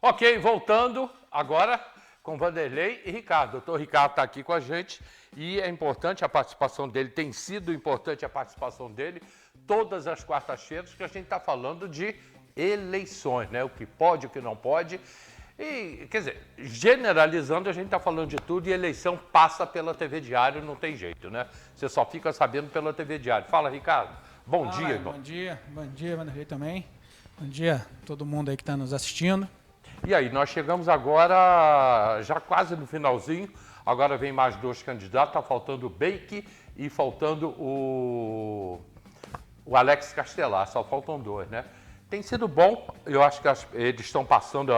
Ok, voltando agora com Vanderlei e Ricardo. O doutor Ricardo está aqui com a gente e é importante a participação dele, tem sido importante a participação dele todas as quartas-feiras, que a gente está falando de eleições, né? O que pode, o que não pode. E, quer dizer, generalizando, a gente está falando de tudo e eleição passa pela TV Diário, não tem jeito, né? Você só fica sabendo pela TV Diário. Fala, Ricardo. Bom dia, irmão. Bom dia, Vanderlei também. Bom dia a todo mundo aí que está nos assistindo. E aí, nós chegamos agora, já quase no finalzinho, agora vem mais dois candidatos, está faltando o Bake e faltando o Alex Castelar, só faltam dois, né? Tem sido bom, eu acho que eles estão passando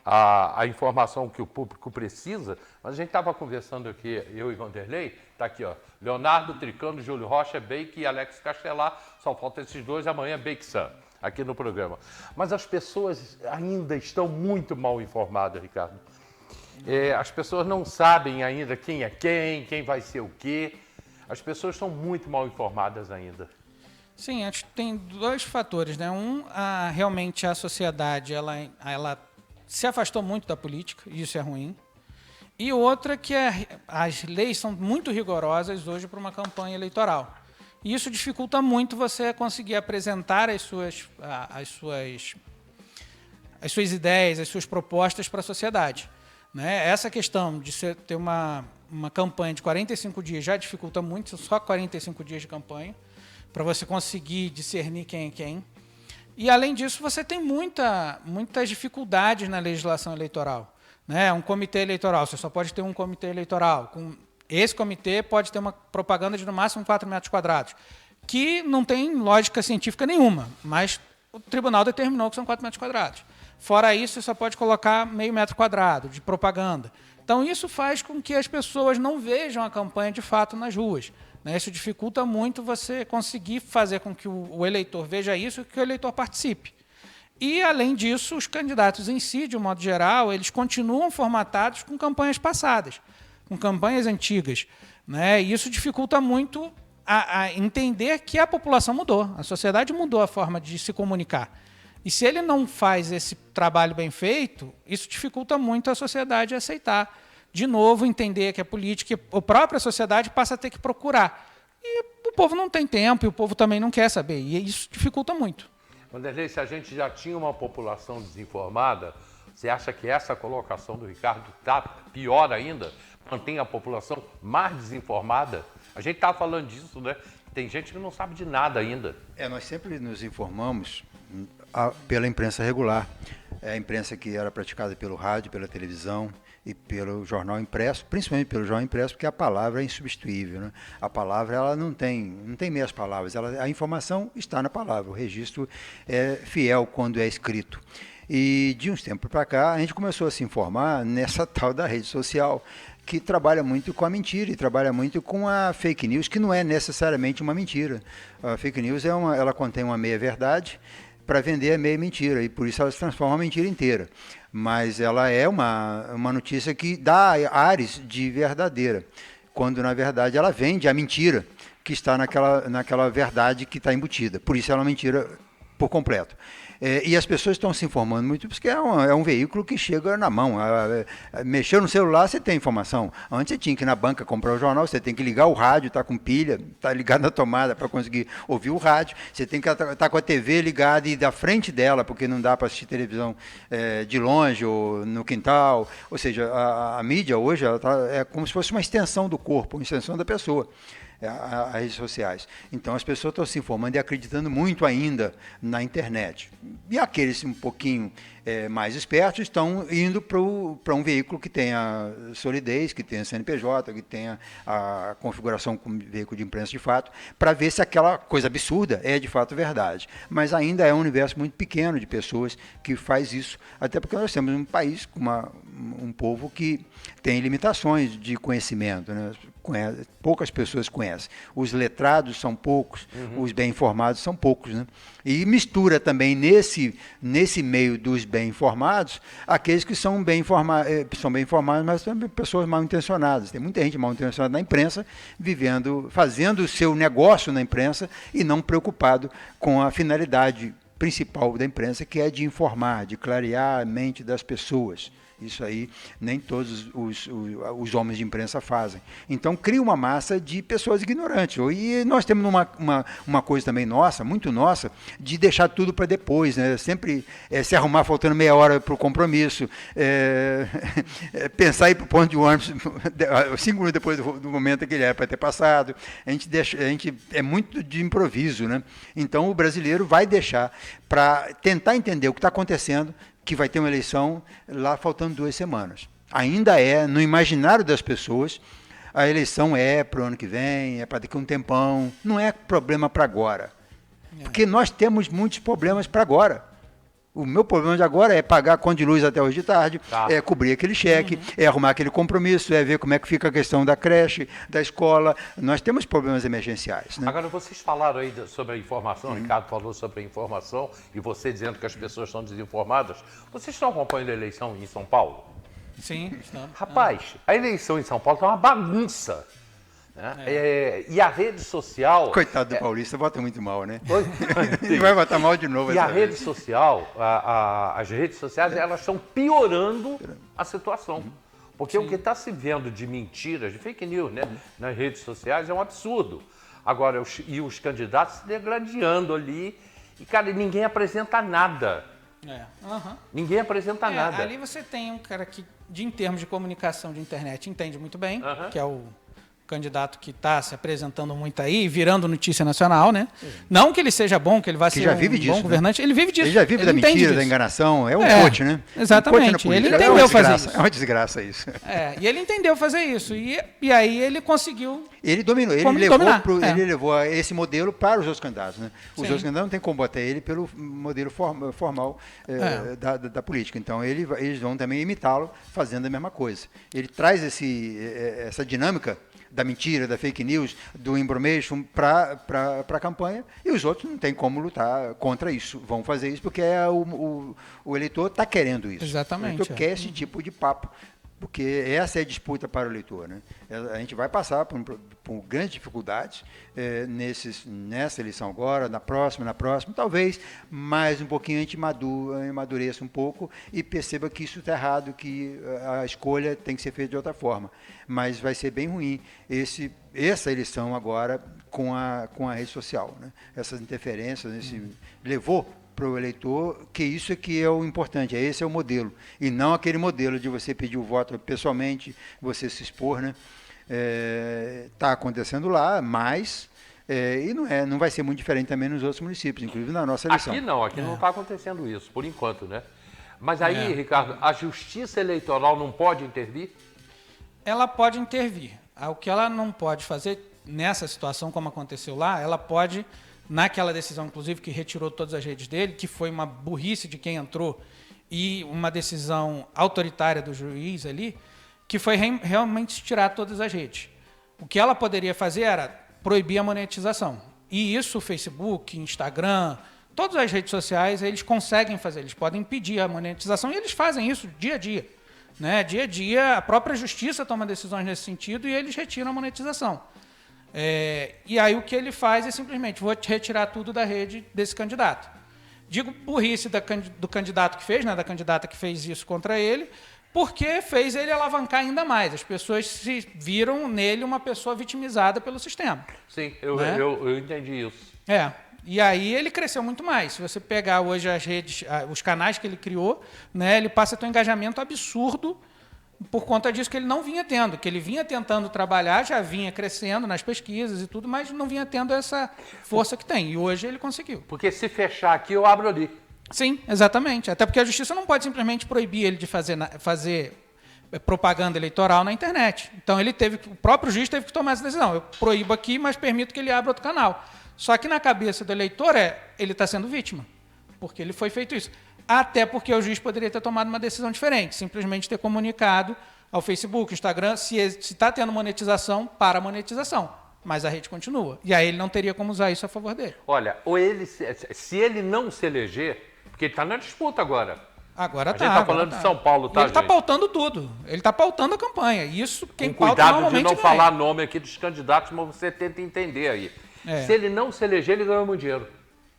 a informação que o público precisa, mas a gente estava conversando aqui, eu e Vanderlei, está aqui, ó, Leonardo, Tricano, Júlio Rocha, Bake e Alex Castelar, só faltam esses dois, amanhã Bake Sam, aqui no programa. Mas as pessoas ainda estão muito mal informadas, Ricardo. As pessoas não sabem ainda quem é quem vai ser o quê. As pessoas estão muito mal informadas ainda. Sim, acho que tem dois fatores, né? Realmente a sociedade, ela se afastou muito da política, e isso é ruim. E outra que as leis são muito rigorosas hoje para uma campanha eleitoral. E isso dificulta muito você conseguir apresentar as suas ideias, as suas propostas para a sociedade. Né? Essa questão de você ter uma campanha de 45 dias já dificulta muito, só 45 dias de campanha, para você conseguir discernir quem é quem. E, além disso, você tem muitas dificuldades na legislação eleitoral. Né? Um comitê eleitoral, você só pode ter um comitê eleitoral. Esse comitê pode ter uma propaganda de no máximo 4 metros quadrados, que não tem lógica científica nenhuma, mas o tribunal determinou que são 4 metros quadrados. Fora isso, você só pode colocar meio metro quadrado de propaganda. Então, isso faz com que as pessoas não vejam a campanha de fato nas ruas. Né? Isso dificulta muito você conseguir fazer com que o eleitor veja isso e que o eleitor participe. E, além disso, os candidatos em si, de um modo geral, eles continuam formatados com campanhas passadas, com campanhas antigas. Né? E isso dificulta muito a entender que a população mudou, a sociedade mudou a forma de se comunicar. E se ele não faz esse trabalho bem feito, isso dificulta muito a sociedade a aceitar. De novo, entender que a política, a própria sociedade passa a ter que procurar. E o povo não tem tempo, e o povo também não quer saber. E isso dificulta muito. Vanderlei, se a gente já tinha uma população desinformada, você acha que essa colocação do Ricardo está pior ainda? Mantém a população mais desinformada? A gente está falando disso, né? Tem gente que não sabe de nada ainda. Nós sempre nos informamos pela imprensa regular. A imprensa que era praticada pelo rádio, pela televisão e pelo jornal impresso, principalmente pelo jornal impresso, porque a palavra é insubstituível. Né? A palavra ela não tem meias palavras, a informação está na palavra, o registro é fiel quando é escrito. E de uns tempos para cá, a gente começou a se informar nessa tal da rede social, que trabalha muito com a mentira e trabalha muito com a fake news, que não é necessariamente uma mentira. A fake news ela contém uma meia-verdade para vender a meia-mentira, e por isso ela se transforma em mentira inteira. Mas ela é uma notícia que dá ares de verdadeira, quando na verdade ela vende a mentira que está naquela verdade que está embutida. Por isso ela é uma mentira por completo. E as pessoas estão se informando muito, porque é um veículo que chega na mão. Mexeu no celular, você tem informação. Antes você tinha que ir na banca comprar o jornal, você tem que ligar o rádio, está com pilha, está ligado na tomada para conseguir ouvir o rádio. Você tem que estar com a TV ligada e da frente dela, porque não dá para assistir televisão de longe ou no quintal. Ou seja, a mídia hoje é como se fosse uma extensão do corpo, uma extensão da pessoa. As redes sociais. Então as pessoas estão se informando e acreditando muito ainda na internet. E aqueles um pouquinho mais espertos estão indo para um veículo que tenha solidez, que tenha CNPJ, que tenha a configuração como veículo de imprensa de fato, para ver se aquela coisa absurda é de fato verdade. Mas ainda é um universo muito pequeno de pessoas que faz isso, até porque nós temos um país com um povo que tem limitações de conhecimento, né? Poucas pessoas conhecem. Os letrados são poucos, os bem informados são poucos. Né? E mistura também nesse meio dos bem informados aqueles que são bem informados, mas também pessoas mal intencionadas. Tem muita gente mal intencionada na imprensa, fazendo o seu negócio na imprensa e não preocupado com a finalidade principal da imprensa, que é de informar, de clarear a mente das pessoas. Isso aí nem todos os homens de imprensa fazem. Então cria uma massa de pessoas ignorantes. E nós temos uma coisa também nossa, muito nossa, de deixar tudo para depois, né? Sempre se arrumar faltando meia hora para o compromisso, pensar em ir para o ponto de ônibus 5 minutos depois do momento que ele era para ter passado. A gente é muito de improviso, né? Então o brasileiro vai deixar para tentar entender o que está acontecendo, que vai ter uma eleição lá faltando 2 semanas. Ainda no imaginário das pessoas, a eleição é para o ano que vem, é para daqui a um tempão, não é problema para agora. Porque nós temos muitos problemas para agora. O meu problema de agora é pagar a conta de luz até hoje de tarde, é cobrir aquele cheque, é arrumar aquele compromisso, é ver como é que fica a questão da creche, da escola. Nós temos problemas emergenciais. Né? Agora, vocês falaram aí sobre a informação, o Ricardo falou sobre a informação, e você dizendo que as pessoas estão desinformadas. Vocês estão acompanhando a eleição em São Paulo? Sim, estamos. Rapaz, a eleição em São Paulo está uma bagunça. Né? E a rede social... Coitado do paulista, vota muito mal, né? Ele vai votar mal de novo. E a rede social, as redes sociais, elas estão piorando a situação. Porque o que está se vendo de mentiras, de fake news, né, nas redes sociais é um absurdo. Agora, os candidatos se degradando ali, e, cara, ninguém apresenta nada. Ninguém apresenta nada. Ali você tem um cara que, em termos de comunicação de internet, entende muito bem, que é o candidato que está se apresentando muito aí, virando notícia nacional, né? Não que ele seja bom, que ele vai ser bom governante, ele vive disso. Ele já vive da mentira, da enganação, é um coach, né? Exatamente, ele entendeu fazer isso. É uma desgraça isso. E ele entendeu fazer isso, e aí ele conseguiu... Ele dominou, ele levou esse modelo para os outros candidatos, né? Os outros candidatos não tem como botar ele pelo modelo formal da política, então eles vão também imitá-lo fazendo a mesma coisa. Ele traz essa dinâmica da mentira, da fake news, do embromation para a campanha, e os outros não tem como lutar contra isso. Vão fazer isso porque o eleitor está querendo isso. Exatamente. O eleitor quer esse tipo de papo, porque essa é a disputa para o eleitor. Né? A gente vai passar por grandes dificuldades nessa eleição agora, na próxima, talvez mais um pouquinho a gente amadureça um pouco e perceba que isso está errado, que a escolha tem que ser feita de outra forma. Mas vai ser bem ruim essa eleição agora com a rede social. Né? Essas interferências, levou para o eleitor que isso é que é o importante, esse é o modelo, e não aquele modelo de você pedir o voto pessoalmente, você se expor, né? Está acontecendo lá, mas e não vai ser muito diferente também nos outros municípios, inclusive na nossa eleição. Aqui não está acontecendo isso, por enquanto, né? Mas aí, Ricardo, a Justiça Eleitoral não pode intervir? Ela pode intervir. O que ela não pode fazer nessa situação, como aconteceu lá, ela pode... Naquela decisão, inclusive, que retirou todas as redes dele, que foi uma burrice de quem entrou e uma decisão autoritária do juiz ali, que foi realmente tirar todas as redes. O que ela poderia fazer era proibir a monetização. E isso o Facebook, Instagram, todas as redes sociais, eles conseguem fazer. Eles podem impedir a monetização e eles fazem isso dia a dia. Né? Dia a dia, a própria justiça toma decisões nesse sentido e eles retiram a monetização. E aí o que ele faz é simplesmente, vou retirar tudo da rede desse candidato. Digo burrice do candidato que fez, né, da candidata que fez isso contra ele, porque fez ele alavancar ainda mais. As pessoas se viram nele uma pessoa vitimizada pelo sistema. Sim, eu entendi isso. E aí ele cresceu muito mais. Se você pegar hoje as redes, os canais que ele criou, né, ele passa a ter um engajamento absurdo por conta disso que ele não vinha tendo, que ele vinha tentando trabalhar, já vinha crescendo nas pesquisas e tudo, mas não vinha tendo essa força que tem. E hoje ele conseguiu. Porque se fechar aqui, eu abro ali. Sim, exatamente. Até porque a justiça não pode simplesmente proibir ele de fazer propaganda eleitoral na internet. Então o próprio juiz teve que tomar essa decisão. Eu proíbo aqui, mas permito que ele abra outro canal. Só que na cabeça do eleitor ele está sendo vítima, porque ele foi feito isso. Até porque o juiz poderia ter tomado uma decisão diferente, simplesmente ter comunicado ao Facebook, Instagram, se está tendo monetização, para a monetização. Mas a rede continua. E aí ele não teria como usar isso a favor dele. Olha, se ele não se eleger, porque ele está na disputa agora. Agora está. A gente está falando de São Paulo, tá, gente? Ele está pautando tudo. Ele está pautando a campanha. Isso quem pauta cuidado normalmente de não ganha. falar nome aqui dos candidatos, mas você tenta entender aí. Se ele não se eleger, ele ganha muito dinheiro.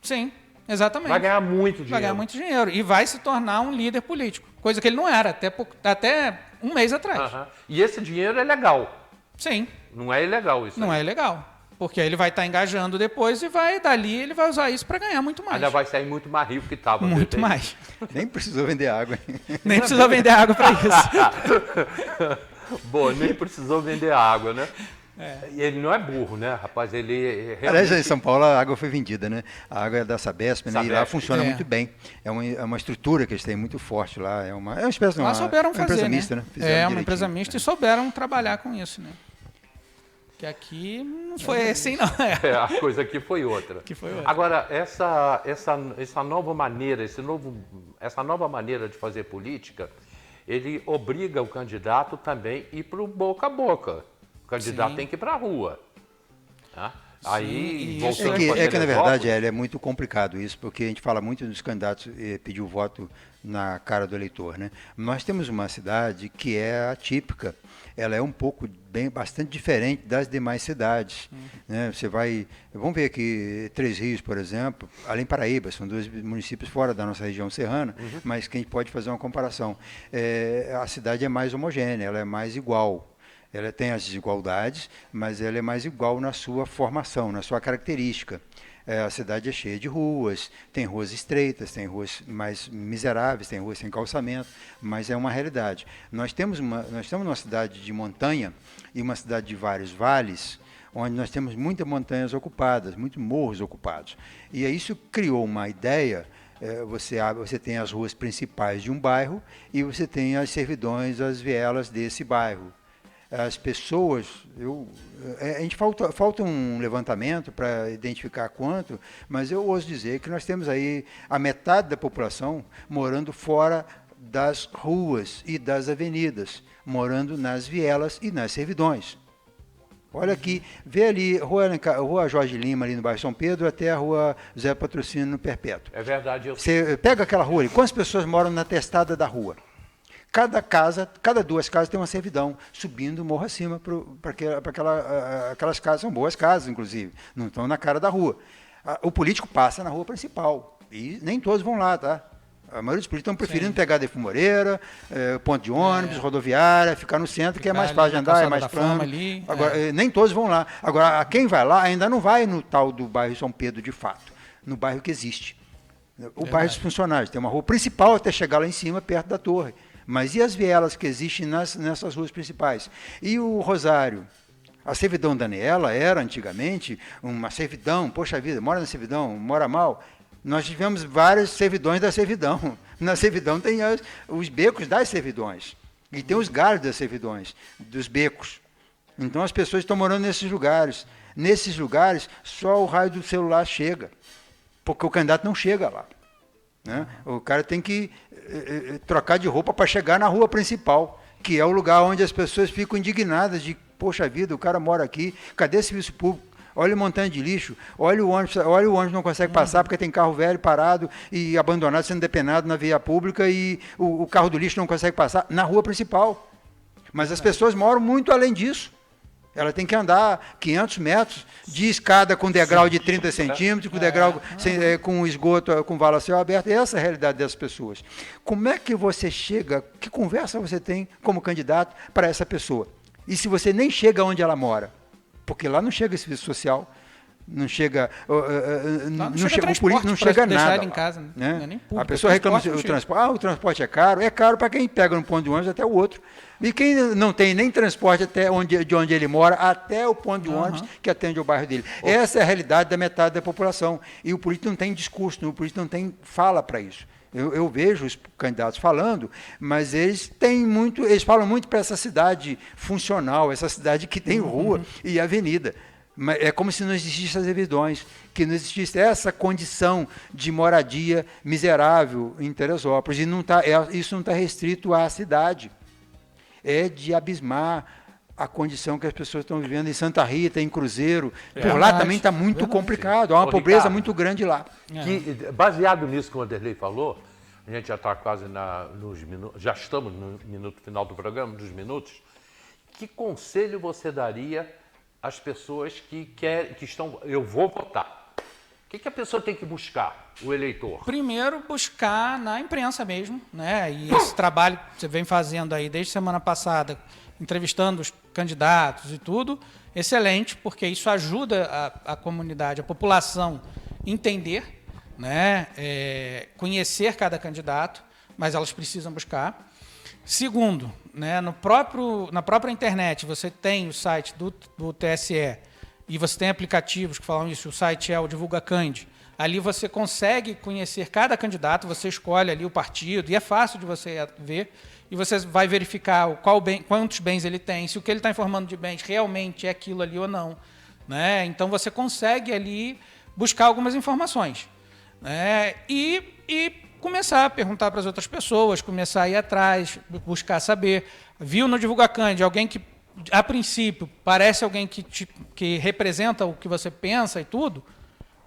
Sim. Exatamente. Vai ganhar muito dinheiro. Vai ganhar muito dinheiro. E vai se tornar um líder político. Coisa que ele não era até um mês atrás. E esse dinheiro é legal. Sim. Não é ilegal isso. Não é ilegal. Porque aí ele vai estar engajando depois e dali ele vai usar isso para ganhar muito mais. Ainda vai sair muito mais rico que estava. Muito mais. Nem precisou vender água. Nem precisou vender água para isso. Bom, nem precisou vender água, né? E ele não é burro, né, rapaz? Ele realmente... Aliás, em São Paulo a água foi vendida, né? A água é da Sabesp, né? E lá funciona muito bem. É uma estrutura que eles têm muito forte lá. É uma espécie de Lá souberam fazer, empresa mista, né? Fizeram uma empresa mista e souberam trabalhar com isso, né? Que aqui não foi assim, não. A coisa aqui foi outra. Agora, essa nova maneira, essa nova maneira de fazer política, ele obriga o candidato também a ir para o boca a boca. O candidato tem que ir para a rua. Tá? Aí, na verdade, é muito complicado isso, porque a gente fala muito dos candidatos pedir o voto na cara do eleitor, né? Nós temos uma cidade que é atípica, ela é um pouco bastante diferente das demais cidades, né? Vamos ver aqui Três Rios, por exemplo, além Paraíba, são dois municípios fora da nossa região serrana, mas que a gente pode fazer uma comparação. A cidade é mais homogênea, ela é mais igual. Ela tem as desigualdades, mas ela é mais igual na sua formação, na sua característica. A cidade é cheia de ruas, tem ruas estreitas, tem ruas mais miseráveis, tem ruas sem calçamento, mas é uma realidade. Nós estamos numa cidade de montanha e uma cidade de vários vales, onde nós temos muitas montanhas ocupadas, muitos morros ocupados. E isso criou uma ideia. Você tem as ruas principais de um bairro e você tem as servidões, as vielas desse bairro. As pessoas, a gente falta um levantamento para identificar quanto, mas eu ouso dizer que nós temos aí a metade da população morando fora das ruas e das avenidas, morando nas vielas e nas servidões. Olha aqui, vê ali, rua Jorge Lima, ali no bairro São Pedro, até a rua José Patrocínio, no Perpétuo. É verdade. Você pega aquela rua ali, quantas pessoas moram na testada da rua? Cada duas casas tem uma servidão, subindo o morro acima para aquelas casas. São boas casas, inclusive, não estão na cara da rua. O político passa na rua principal, e nem todos vão lá, tá? A maioria dos políticos estão preferindo pegar Defo Moreira, ponto de ônibus, rodoviária, ficar no centro, que é mais fácil de andar, é mais plano. Agora, nem todos vão lá. Agora, quem vai lá ainda não vai no tal do bairro São Pedro de fato, no bairro que existe. O bairro dos funcionários, tem uma rua principal até chegar lá em cima, perto da torre. Mas e as vielas que existem nessas ruas principais? E o Rosário? A servidão Daniela era, antigamente, uma servidão, poxa vida, mora na servidão, mora mal. Nós tivemos várias servidões da servidão. Na servidão tem os becos das servidões. E tem os galhos das servidões, dos becos. Então as pessoas estão morando nesses lugares. Nesses lugares, só o raio do celular chega. Porque o candidato não chega lá. Né? O cara tem que trocar de roupa para chegar na rua principal, que é o lugar onde as pessoas ficam indignadas de, poxa vida, o cara mora aqui, cadê o serviço público? Olha a montanha de lixo, olha o ônibus não consegue passar porque tem carro velho parado e abandonado, sendo depenado na via pública e o carro do lixo não consegue passar na rua principal. Mas as pessoas moram muito além disso. Ela tem que andar 500 metros de escada com degrau de 30 centímetros, com degrau com esgoto, com vala a céu aberto. Essa é a realidade das pessoas. Como é que você chega, que conversa você tem como candidato para essa pessoa? E se você nem chega onde ela mora? Porque lá não chega serviço social, não chega, não chega nada. Em casa, né? A pessoa reclama do transporte. O transporte é caro para quem pega no ponto de ônibus até o outro. E quem não tem nem transporte de onde ele mora, até o ponto de ônibus que atende o bairro dele. Essa é a realidade da metade da população. E o político não tem discurso, o político não tem fala para isso. Eu vejo os candidatos falando, mas eles falam muito para essa cidade funcional, essa cidade que tem rua e avenida. É como se não existissem as servidões, que não existisse essa condição de moradia miserável em Teresópolis. E isso não está restrito à cidade. É de abismar a condição que as pessoas estão vivendo em Santa Rita, em Cruzeiro. Por lá também está muito complicado, há uma pobreza Ricardo, muito grande lá. Baseado nisso que o Anderlei falou, a gente já está quase nos minutos, já estamos no minuto final do programa, nos minutos. Que conselho você daria às pessoas que estão, eu vou votar, que a pessoa tem que buscar, o eleitor? Primeiro, buscar na imprensa mesmo, né? E esse trabalho que você vem fazendo aí desde semana passada, entrevistando os candidatos e tudo, excelente, porque isso ajuda a comunidade, a população entender, né? Conhecer cada candidato, mas elas precisam buscar. Segundo, né? Na própria internet, você tem o site do TSE, e você tem aplicativos que falam isso, o site é o Divulga Cand. Ali você consegue conhecer cada candidato, você escolhe ali o partido, e é fácil de você ver, e você vai verificar quantos bens ele tem, se o que ele está informando de bens realmente é aquilo ali ou não. Né? Então você consegue ali buscar algumas informações. Né? E começar a perguntar para as outras pessoas, começar a ir atrás, buscar saber. Viu no Divulga Cand alguém que, a princípio, parece alguém que representa o que você pensa e tudo,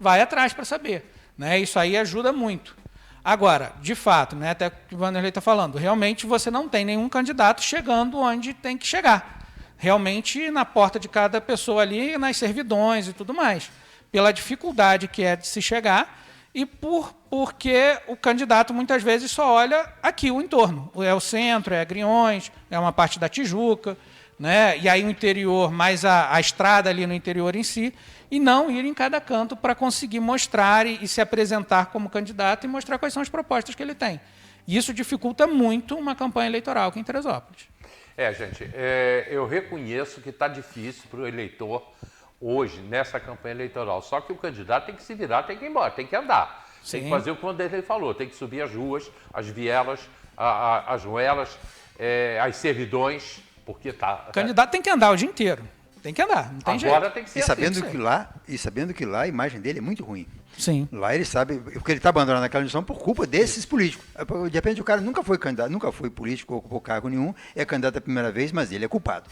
vai atrás para saber. Né? Isso aí ajuda muito. Agora, de fato, né, até o que o Vanderlei está falando, realmente você não tem nenhum candidato chegando onde tem que chegar. Realmente na porta de cada pessoa ali, nas servidões e tudo mais. Pela dificuldade que é de se chegar e porque o candidato muitas vezes só olha aqui o entorno. É o centro, é Agriões, é uma parte da Tijuca, né? E aí o interior, mais a estrada ali no interior em si, e não ir em cada canto para conseguir mostrar e se apresentar como candidato e mostrar quais são as propostas que ele tem. E isso dificulta muito uma campanha eleitoral aqui em Teresópolis. Gente, eu reconheço que está difícil para o eleitor hoje, nessa campanha eleitoral. Só que o candidato tem que se virar, tem que ir embora, tem que andar. Sim. Tem que fazer o que o Vanderlei falou, tem que subir as ruas, as vielas, as ruelas, as servidões, porque tá... O candidato tem que andar o dia inteiro. Tem que andar, não tem jeito. Agora tem que ser sabendo assim. sabendo que lá a imagem dele é muito ruim. Sim. Lá ele sabe, porque ele está abandonando aquela eleição por culpa desses políticos. De repente o cara nunca foi candidato, nunca foi político, ocupou cargo nenhum, é candidato a primeira vez, mas ele é culpado.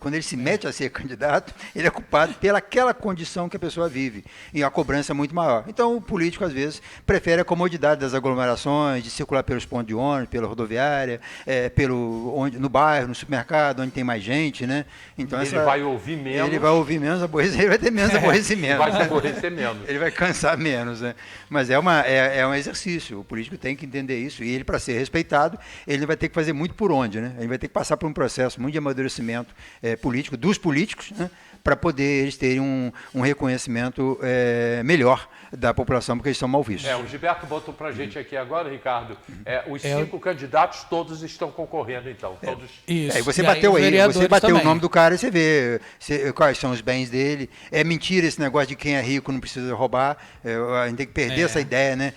Quando ele se mete a ser candidato, ele é culpado pelaquela condição que a pessoa vive. E a cobrança é muito maior. Então o político, às vezes, prefere a comodidade das aglomerações, de circular pelos pontos de ônibus, pela rodoviária, no bairro, no supermercado, onde tem mais gente, né? Então, ele vai ouvir menos. Ele vai ouvir menos aborrecimento, ele vai ter menos aborrecimento. Vai se aborrecer menos. Ele vai cansar menos, né? Mas é um exercício, o político tem que entender isso, e ele, para ser respeitado, ele vai ter que fazer muito por onde, né? Ele vai ter que passar por um processo muito de amadurecimento político, dos políticos, né? Para poder eles terem um reconhecimento melhor da população, porque eles são mal vistos. O Gilberto botou para a gente aqui agora, Ricardo, os 5 candidatos todos estão concorrendo, então. Todos... Isso. E você bateu o nome do cara e você vê quais são os bens dele. É mentira esse negócio de quem é rico não precisa roubar. A gente tem que perder essa ideia, né?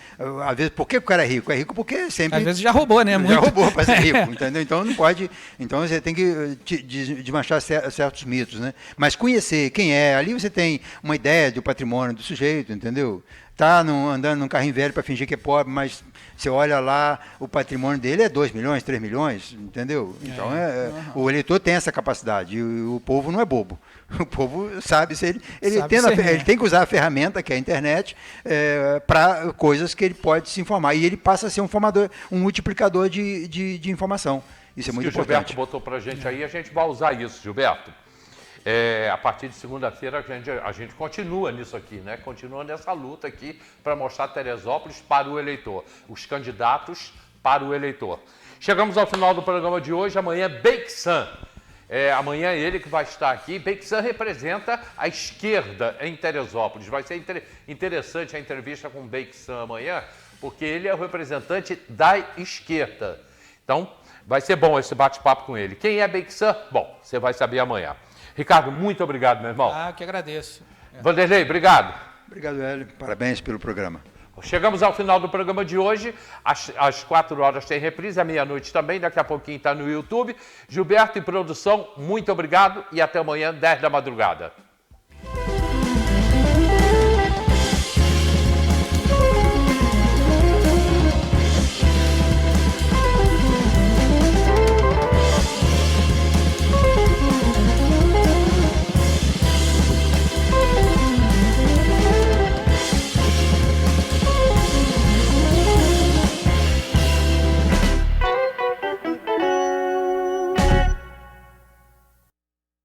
Às vezes, por que o cara é rico? É rico porque sempre... Às vezes já roubou, né? Já roubou para ser rico, entendeu? Então não pode... Então você tem que desmanchar certos mitos, né? Mas conhecer quem é, ali você tem uma ideia do patrimônio do sujeito, entendeu? Tá andando num carrinho velho para fingir que é pobre, mas você olha lá, o patrimônio dele é 2 milhões, 3 milhões, entendeu? Então o eleitor tem essa capacidade, e o povo não é bobo. O povo sabe se ele tem que usar a ferramenta, que é a internet, para coisas que ele pode se informar. E ele passa a ser um multiplicador de informação. Isso é muito importante. O Gilberto botou para a gente aí, a gente vai usar isso, Gilberto. A partir de segunda-feira a gente continua nisso aqui, né? Continua nessa luta aqui para mostrar Teresópolis para o eleitor, os candidatos para o eleitor. Chegamos ao final do programa de hoje, amanhã é Beixan. Amanhã é ele que vai estar aqui. Beixan representa a esquerda em Teresópolis. Vai ser interessante a entrevista com Beixan amanhã, porque ele é o representante da esquerda. Então, vai ser bom esse bate-papo com ele. Quem é Beixan? Bom, você vai saber amanhã. Ricardo, muito obrigado, meu irmão. Que agradeço. Vanderlei, obrigado. Obrigado, Hélio. Parabéns pelo programa. Chegamos ao final do programa de hoje. Às 4 horas tem reprise, à meia-noite também. Daqui a pouquinho está no YouTube. Gilberto e produção, muito obrigado. E até amanhã, 10 da madrugada.